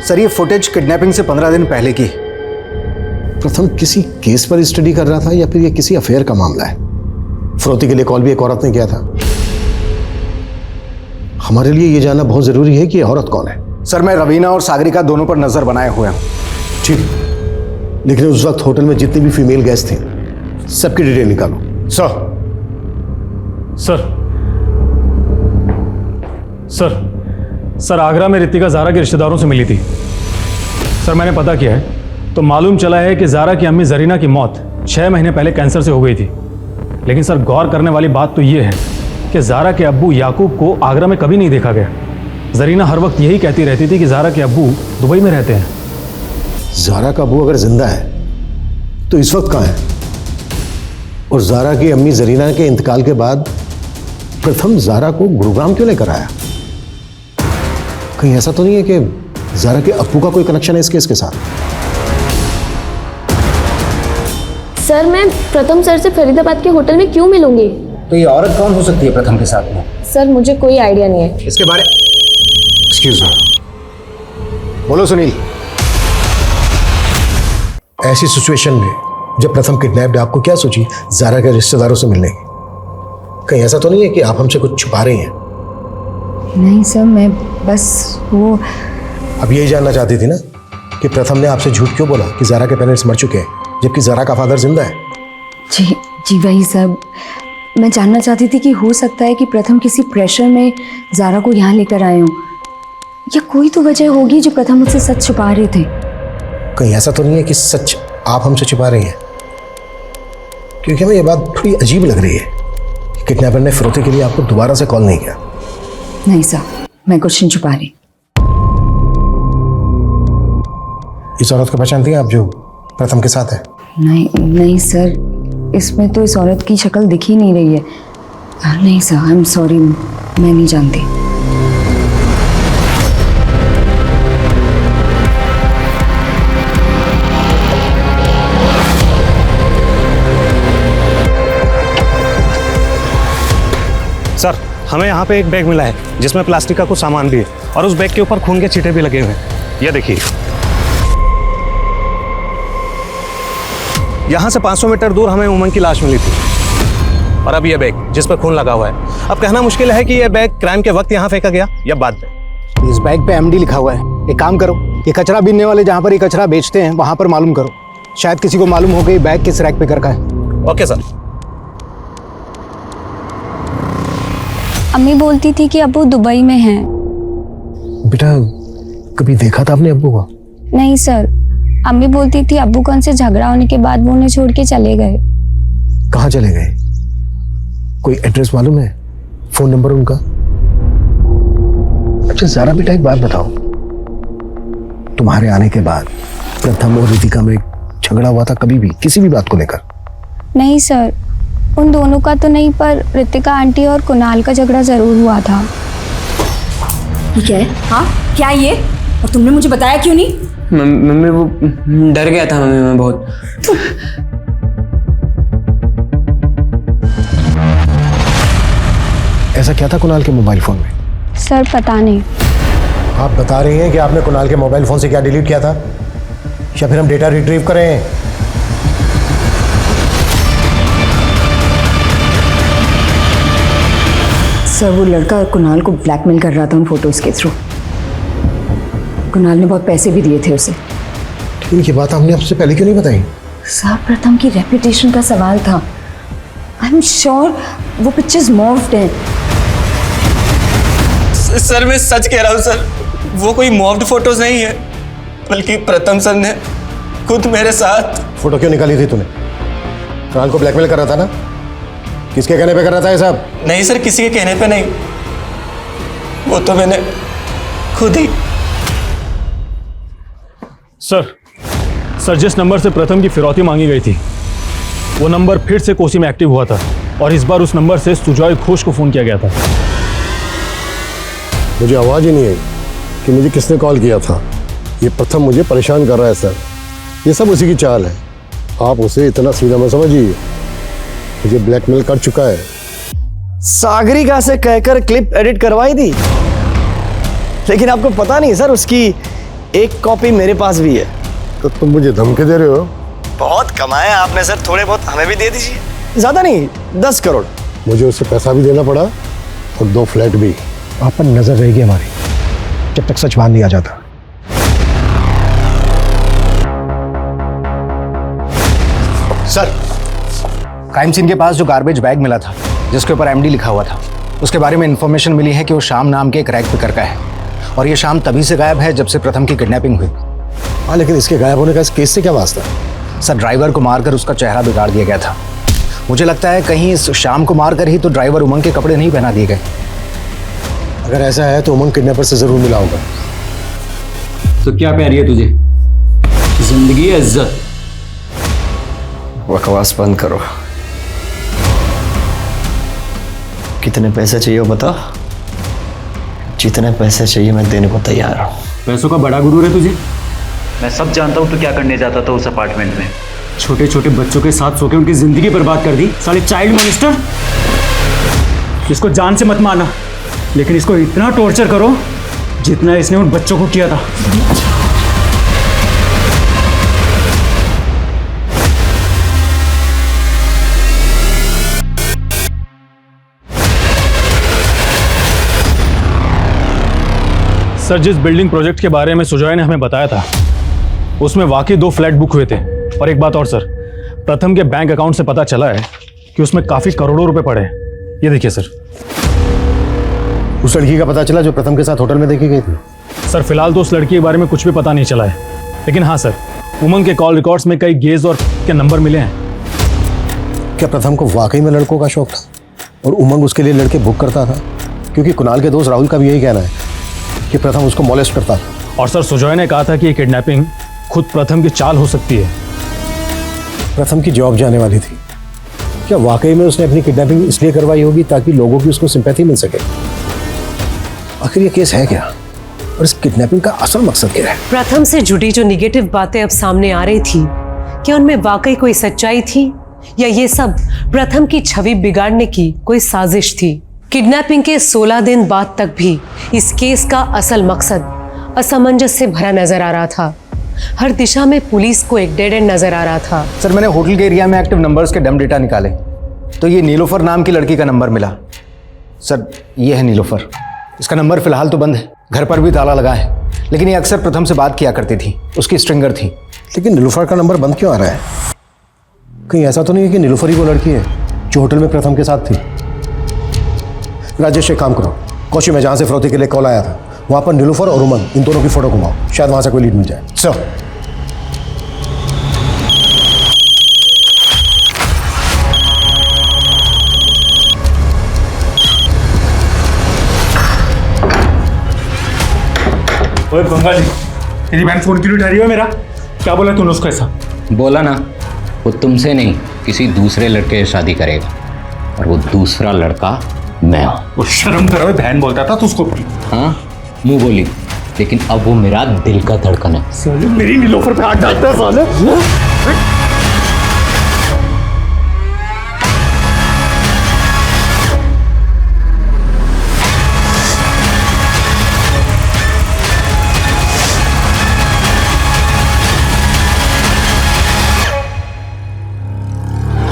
सर, ये फुटेज किडनैपिंग से 15 दिन पहले की। प्रथम किसी केस पर स्टडी कर रहा था या फिर ये किसी अफेयर का मामला है? फिरौती के लिए कॉल भी एक औरत ने किया था। हमारे लिए ये जानना बहुत जरूरी है कि ये औरत कौन है। सर, मैं रवीना और सागरिका दोनों पर नजर बनाए हुए हूं। ठीक, लेकिन उस वक्त होटल में जितनी भी फीमेल गेस्ट थी सबकी डिटेल निकालो। सर आगरा में रितिका ज़ारा के रिश्तेदारों से मिली थी। सर मैंने पता किया है तो मालूम चला है कि ज़ारा की अम्मी जरीना की मौत 6 महीने पहले कैंसर से हो गई थी। लेकिन सर गौर करने वाली बात तो ये है कि ज़ारा के अब्बू याकूब को आगरा में कभी नहीं देखा गया। जरीना हर वक्त यही कहती रहती थी कि ज़ारा के अब्बू दुबई में रहते हैं। ज़ारा का अब्बू अगर जिंदा है तो इस वक्त कहाँ है? और ज़ारा की अम्मी जरीना के इंतकाल के बाद प्रथम ज़ारा को गुरुग्राम क्यों लेकर आया? कहीं ऐसा तो नहीं है कि ज़ारा के अब्बू का कोई कनेक्शन है इस केस के साथ? सर, मैं प्रथम सर से फरीदाबाद के होटल में क्यों मिलूंगी? तो ये औरत कौन हो सकती है प्रथम के साथ में? सर, मुझे कोई आइडिया नहीं है इसके बारे। एक्सक्यूज मी, बोलो सुनील। ऐसी सिचुएशन में जब प्रथम किडनैप्ड, आपको क्या सोची ज़ारा के रिश्तेदारों से मिलने की? कहीं ऐसा तो नहीं है कि आप हमसे कुछ छुपा रही हैं? नहीं सर, मैं बस वो। अब यही जानना चाहती थी ना कि प्रथम ने आपसे झूठ क्यों बोला कि ज़ारा के पेरेंट्स मर चुके हैं जबकि ज़ारा का फादर जिंदा है? जी वही सर, मैं जानना चाहती थी कि हो सकता है कि प्रथम किसी प्रेशर में ज़ारा को यहाँ लेकर आए हों, या कोई तो वजह होगी जो प्रथम मुझसे सच छुपा रहे थे। कहीं ऐसा तो नहीं है कि सच आप हमसे छुपा रही हैं? क्योंकि हमें यह बात थोड़ी अजीब लग रही है कि किडनैपर ने फिरौती के लिए आपको दोबारा से कॉल नहीं किया। नहीं सर, मैं कुछ नहीं छुपा रही। इस औरत को पहचानती हैं आप जो प्रथम के साथ है? नहीं सर, इसमें तो इस औरत की शक्ल दिख ही नहीं रही है। नहीं सर, आई एम सॉरी, मैं नहीं जानती। सर, हमें यहाँ पे एक बैग मिला है जिसमें प्लास्टिक का कुछ सामान भी है और उस बैग के ऊपर खून के छींटे भी लगे हुए हैं। ये देखिए, यहाँ से 500 मीटर दूर हमें उमंग की लाश मिली थी। और अब ये बैग जिस पर खून लगा हुआ है, अब कहना मुश्किल है कि ये बैग क्राइम के वक्त यहाँ फेंका गया या बाद में। इस बैग पे एमडी लिखा हुआ है। एक काम करो, ये कचरा बीनने वाले जहाँ पर ये कचरा बेचते हैं वहाँ पर मालूम करो। शायद किसी को मालूम हो गई बैग किस रैक पे कर का है। Okay sir. अम्मी बोलती थी कि अब्बू दुबई में हैं। बेटा, कभी देखा था आपने अब्बू को? नहीं सर, अम्मी बोलती थी अब्बू का उनसे झगड़ा होने के बाद वो उन्हें छोड़ के चले गए। कहाँ चले गए? कोई एड्रेस मालूम है? फोन नंबर उनका? अच्छा ज़ारा बेटा, एक बात बताओ, तुम्हारे आने के बाद प्रथम और रितिका में झगड़ा हुआ था कभी भी किसी भी बात को लेकर? नहीं सर, उन दोनों का तो नहीं, पर रितिका आंटी और कुणाल का झगड़ा जरूर हुआ था। क्या है? हाँ क्या ये? और तुमने मुझे बताया क्यों नहीं? मम्मी वो डर गया था मम्मी, मैं बहुत। ऐसा क्या था कुणाल के मोबाइल फोन में? सर पता नहीं। आप बता रही हैं कि आपने कुणाल के मोबाइल फोन से क्या डिलीट किया था, या फिर हम डेटा रिट्रीव करें? सर, वो लड़का कुणाल को ब्लैकमेल कर रहा था उन फोटोज के थ्रू। कुणाल ने बहुत पैसे भी दिए थे उसे। लेकिन ये बात हमने आपसे पहले क्यों नहीं बताई? सर, प्रथम की रेपुटेशन का सवाल था। आई एम श्योर वो पिक्चर्स मॉर्फ्ड हैं। सर मैं सच कह रहा हूँ सर, वो कोई मॉर्फ्ड फोटोज नहीं है, बल्कि प्रथम सर ने खुद मेरे साथ। फोटो क्यों निकाली थी तूने? कुणाल को ब्लैकमेल कर रहा था ना? किसके कहने पे कर रहा था ये सब? नहीं सर, किसी के कहने पे नहीं, वो तो मैंने खुद ही। सर जिस नंबर से प्रथम की फिरौती मांगी गई थी वो नंबर फिर से कोसी में एक्टिव हुआ था और इस बार उस नंबर से सुजॉय घोष को फोन किया गया था। मुझे आवाज़ ही नहीं आई कि मुझे किसने कॉल किया था। ये प्रथम मुझे परेशान कर रहा है सर, ये सब उसी की चाल है। आप उसे इतना सीधा मत समझिए, मुझे ब्लैकमेल कर चुका है। सागरिका से कहकर क्लिप एडिट करवाई थी, लेकिन आपको पता नहीं सर, उसकी एक कॉपी मेरे पास भी है। तो तुम मुझे धमकी दे रहे हो? बहुत कमाया आपने सर, थोड़े बहुत हमें भी दे दीजिए। ज्यादा नहीं, 10 करोड़। मुझे उससे पैसा भी देना पड़ा और 2 फ्लैट भी। आप पर नजर रहेगी हमारी जब तक सच बाहर नहीं आ जाता। सर, क्राइम सीन के पास जो गार्बेज बैग मिला था जिसके ऊपर एमडी लिखा हुआ था, उसके बारे में इंफॉर्मेशन मिली है कि वो श्याम नाम के एक रैक पिकर का है, और ये श्याम तभी से गायब है जब से प्रथम की किडनैपिंग हुई। हाँ, लेकिन इसके गायब होने का इस केस से क्या वास्ता? सर, ड्राइवर को मारकर उसका चेहरा बिगाड़ दिया गया था। मुझे लगता है कहीं इस श्याम को मारकर ही तो ड्राइवर उमंग के कपड़े नहीं पहना दिए गए। अगर ऐसा है तो उमंग किडनैपर से जरूर मिला होगा। तो क्या प्यारी है तुझे, जिंदगी या इज्जत? बकवास बंद करो। कितने पैसे चाहिए वो बता, जितने पैसे चाहिए मैं देने को तैयार हूँ। पैसों का बड़ा गुरूर है तुझे। मैं सब जानता हूँ तो क्या करने जाता था उस अपार्टमेंट में। छोटे छोटे बच्चों के साथ सो के उनकी जिंदगी बर्बाद कर दी, साले चाइल्ड मॉन्स्टर। इसको जान से मत मारना, लेकिन इसको इतना टॉर्चर करो जितना इसने उन बच्चों को किया था। सर, जिस बिल्डिंग प्रोजेक्ट के बारे में सुजॉय ने हमें बताया था उसमें वाकई 2 फ्लैट बुक हुए थे। और एक बात और सर, प्रथम के बैंक अकाउंट से पता चला है कि उसमें काफी करोड़ों रुपए पड़े हैं। ये देखिए सर। उस लड़की का पता चला जो प्रथम के साथ होटल में देखी गई थी? सर, फिलहाल तो उस लड़की के बारे में कुछ भी पता नहीं चला है, लेकिन हाँ सर, उमंग के कॉल रिकॉर्ड्स में कई गेज और के नंबर मिले हैं। क्या प्रथम को वाकई में लड़कों का शौक था और उमंग उसके लिए लड़के बुक करता था? क्योंकि कुणाल के दोस्त राहुल का भी यही कहना है कि प्रथम उसको मॉलेस्ट करता था। और सर, सुजॉय ने कहा था कि ये किडनैपिंग खुद प्रथम की चाल हो सकती है। प्रथम की जॉब जाने वाली थी, क्या वाकई में उसने अपनी किडनैपिंग इसलिए करवाई होगी ताकि लोगों की उसको सिंपैथी मिल सके? आखिर ये केस है क्या और इस किडनैपिंग का असल मकसद क्या है? प्रथम से जुड़ी जो निगेटिव बातें अब सामने आ रही थी, क्या उनमें वाकई कोई सच्चाई थी या ये सब प्रथम की छवि बिगाड़ने की कोई साजिश थी? किडनैपिंग के 16 दिन बाद तक भी इस केस का असल मकसद असमंजस से भरा नजर आ रहा था। हर दिशा में पुलिस को एक डेड एंड नजर आ रहा था। सर, मैंने होटल के एरिया में एक्टिव नंबर्स के डम डेटा निकाले तो ये नीलोफर नाम की लड़की का नंबर मिला। सर, ये है नीलोफर। इसका नंबर फिलहाल तो बंद है, घर पर भी ताला लगा है, लेकिन ये अक्सर प्रथम से बात किया करती थी, उसकी स्ट्रिंगर थी। लेकिन नीलोफर का नंबर बंद क्यों आ रहा है? कहीं ऐसा तो नहीं है कि नीलोफर ही वो लड़की है जो होटल में प्रथम के साथ थी? राजेश, एक काम करो, कौशी में जहाँ से फिरौती के लिए कॉल आया था वहाँ पर नीलोफर और उमंग इन दोनों की फोटो घुमाओ, शायद वहाँ से कोई लीड मिल जाए। सर, ओए बंगाली, तेरी बहन फोन क्यों उठा रही है मेरा? क्या बोला तूने उसको ऐसा? बोला ना, वो तुमसे नहीं किसी दूसरे लड़के से शादी करेगा, और वो दूसरा लड़का मैं हूँ। वो शर्म करो, बहन बोलता था तू उसको। हाँ, मुंह बोली, लेकिन अब वो मेरा दिल का धड़कन है। साले मेरी नीलोफर पे हाथ डालता है साले।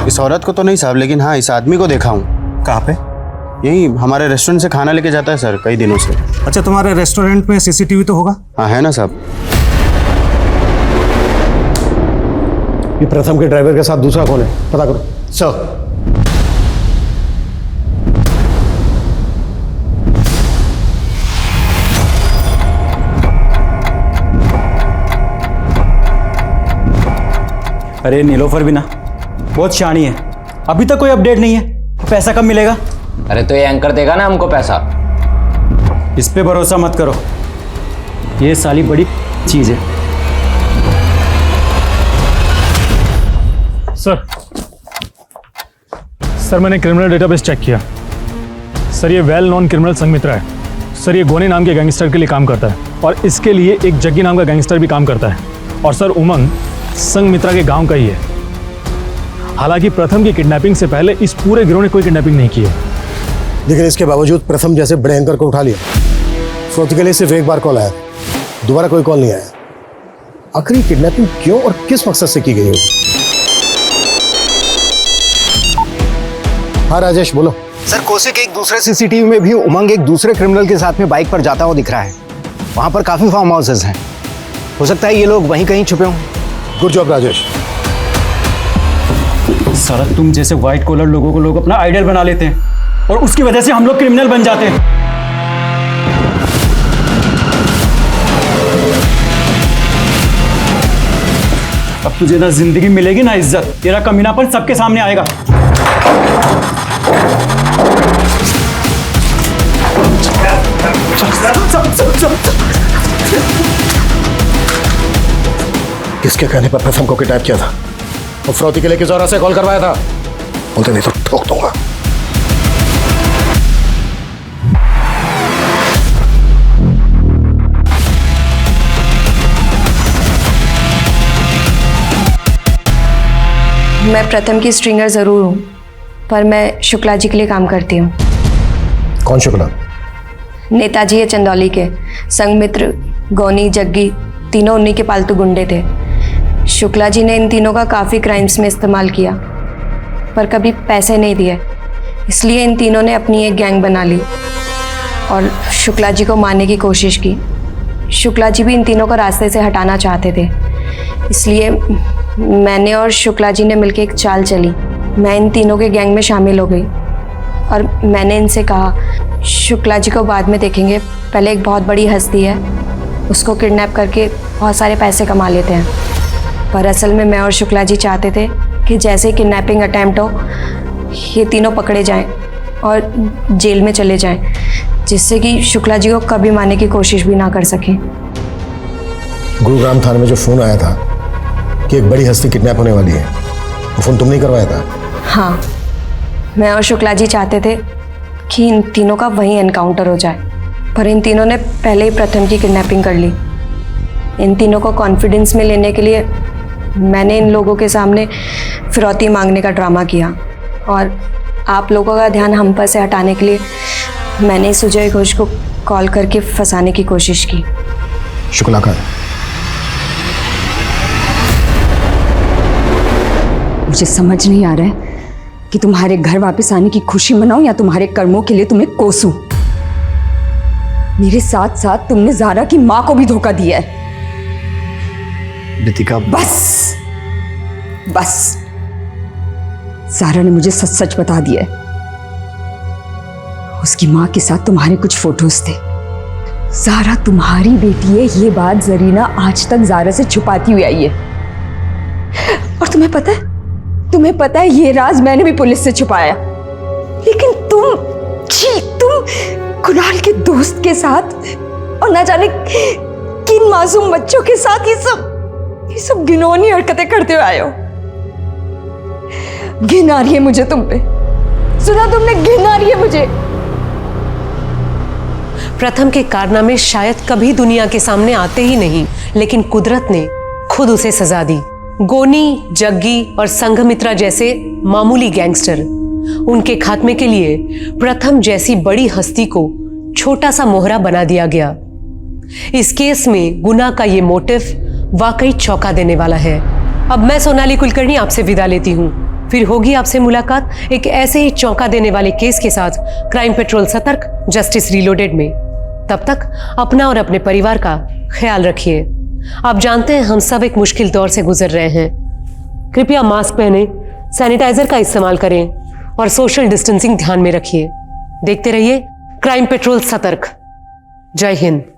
इस औरत को तो नहीं साहब, लेकिन हाँ इस आदमी को देखा हूँ। कहाँ पे? यही हमारे रेस्टोरेंट से खाना लेके जाता है सर, कई दिनों से। अच्छा, तुम्हारे रेस्टोरेंट में सीसीटीवी तो होगा? हाँ है ना साहब। ये प्रथम के ड्राइवर के साथ दूसरा कौन है, पता करो। सर, अरे नीलोफर भी ना बहुत शानी है, अभी तक कोई अपडेट नहीं है। पैसा कब मिलेगा? अरे तो ये एंकर देगा ना हमको पैसा। इस पे भरोसा मत करो, ये साली बड़ी चीज है। सर, मैंने क्रिमिनल डेटाबेस चेक किया। सर, ये वेल नॉन क्रिमिनल संघमित्रा है। सर ये गोनी नाम के गैंगस्टर के लिए काम करता है और इसके लिए एक जग्गी नाम का गैंगस्टर भी काम करता है। और सर उमंग संघमित्रा के गांव का ही है। हालांकि प्रथम की किडनैपिंग से पहले इस पूरे गिरोह ने कोई किडनैपिंग नहीं की है। लेकिन इसके बावजूद प्रथम जैसे बड़े एंकर को उठा लिया। फ्रौती के लिए सिर्फ एक बार कॉल आया, दोबारा कोई कॉल नहीं आया। आखिर किडनैपिंग क्यों और किस मकसद से की गई होगी? हाँ राजेश बोलो। सर कोसे के एक दूसरे सीसीटीवी में भी उमंग एक दूसरे क्रिमिनल के साथ में बाइक पर जाता हुआ दिख रहा है। वहां पर काफी फार्म हाउसेस हैं, हो सकता है ये लोग वहीं कहीं छुपे हों। Good job Rajesh. साला तुम जैसे व्हाइट कॉलर लोगों को लोग अपना आइडियल बना लेते हैं और उसकी वजह से हम लोग क्रिमिनल बन जाते हैं। अब तुझे ना जिंदगी मिलेगी ना इज्जत, तेरा कमीनापन सबके सामने आएगा। किसके कहने पर प्रथम को किडनैप किया था और फ्रौती के लिए किस और से कॉल करवाया था? बोलते नहीं तो ठोक दूंगा। मैं प्रथम की स्ट्रिंगर ज़रूर हूँ, पर मैं शुक्ला जी के लिए काम करती हूँ। कौन शुक्ला? नेताजी है चंदौली के। संघमित्र, गौनी, जग्गी तीनों उन्हीं के पालतू गुंडे थे। शुक्ला जी ने इन तीनों का काफ़ी क्राइम्स में इस्तेमाल किया, पर कभी पैसे नहीं दिए। इसलिए इन तीनों ने अपनी एक गैंग बना ली और शुक्ला जी को मारने की कोशिश की। शुक्ला जी भी इन तीनों को रास्ते से हटाना चाहते थे, इसलिए मैंने और शुक्ला जी ने मिलकर एक चाल चली। मैं इन तीनों के गैंग में शामिल हो गई और मैंने इनसे कहा शुक्ला जी को बाद में देखेंगे, पहले एक बहुत बड़ी हस्ती है, उसको किडनैप करके बहुत सारे पैसे कमा लेते हैं। पर असल में मैं और शुक्ला जी चाहते थे कि जैसे ही किडनैपिंग अटैम्प्ट हो ये तीनों पकड़े जाएं और जेल में चले जाएं, जिससे कि शुक्ला जी को कभी मारने की कोशिश भी ना कर सकें। गुरुग्राम थाने में जो फोन आया था कि एक बड़ी हस्ती किडनैप होने वाली है, वो फोन तुमने ही करवाया था? हाँ, मैं और शुक्ला जी चाहते थे कि इन तीनों का वहीं एनकाउंटर हो जाए, पर इन तीनों ने पहले ही प्रथम की किडनैपिंग कर ली। इन तीनों को कॉन्फिडेंस में लेने के लिए मैंने इन लोगों के सामने फिरौती मांगने का ड्रामा किया और आप लोगों का ध्यान हम पर से हटाने के लिए मैंने सुजय घोष को कॉल करके फंसाने की कोशिश की। शुक्ला का? मुझे समझ नहीं आ रहा है कि तुम्हारे घर वापस आने की खुशी मनाऊं या तुम्हारे कर्मों के लिए तुम्हें कोसूं। मेरे साथ साथ तुमने ज़ारा की मां को भी धोखा दिया है। रितिका बस बस, ज़ारा ने मुझे सच सच बता दिया है। उसकी मां के साथ तुम्हारे कुछ फोटोज थे। ज़ारा तुम्हारी बेटी है, ये बात जरीना आज तक ज़ारा से छुपाती हुई आई है। और तुम्हें पता है ये राज मैंने भी पुलिस से छुपाया, लेकिन तुम कुणाल के दोस्त के साथ और ना जाने किन मासूम बच्चों के साथ ये सब घिनौनी हरकतें करते हुए आए हो। घिन आ रही है मुझे तुम पे, सुना तुमने? घिन आ रही है मुझे। प्रथम के कारनामे शायद कभी दुनिया के सामने आते ही नहीं, लेकिन कुदरत ने खुद उसे सजा दी। गोनी, जग्गी और संघमित्रा जैसे मामूली गैंगस्टर, उनके खात्मे के लिए प्रथम जैसी बड़ी हस्ती को छोटा सा मोहरा बना दिया गया। इस केस में गुनाह का ये मोटिव वाकई चौंका देने वाला है। अब मैं सोनाली कुलकर्णी आपसे विदा लेती हूँ। फिर होगी आपसे मुलाकात एक ऐसे ही चौंका देने वाले केस के साथ क्राइम पेट्रोल सतर्क, जस्टिस रीलोडेड में। तब तक अपना और अपने परिवार का ख्याल रखिए। आप जानते हैं हम सब एक मुश्किल दौर से गुजर रहे हैं। कृपया मास्क पहने, सैनिटाइजर का इस्तेमाल करें और सोशल डिस्टेंसिंग ध्यान में रखिए। देखते रहिए क्राइम पेट्रोल सतर्क। जय हिंद।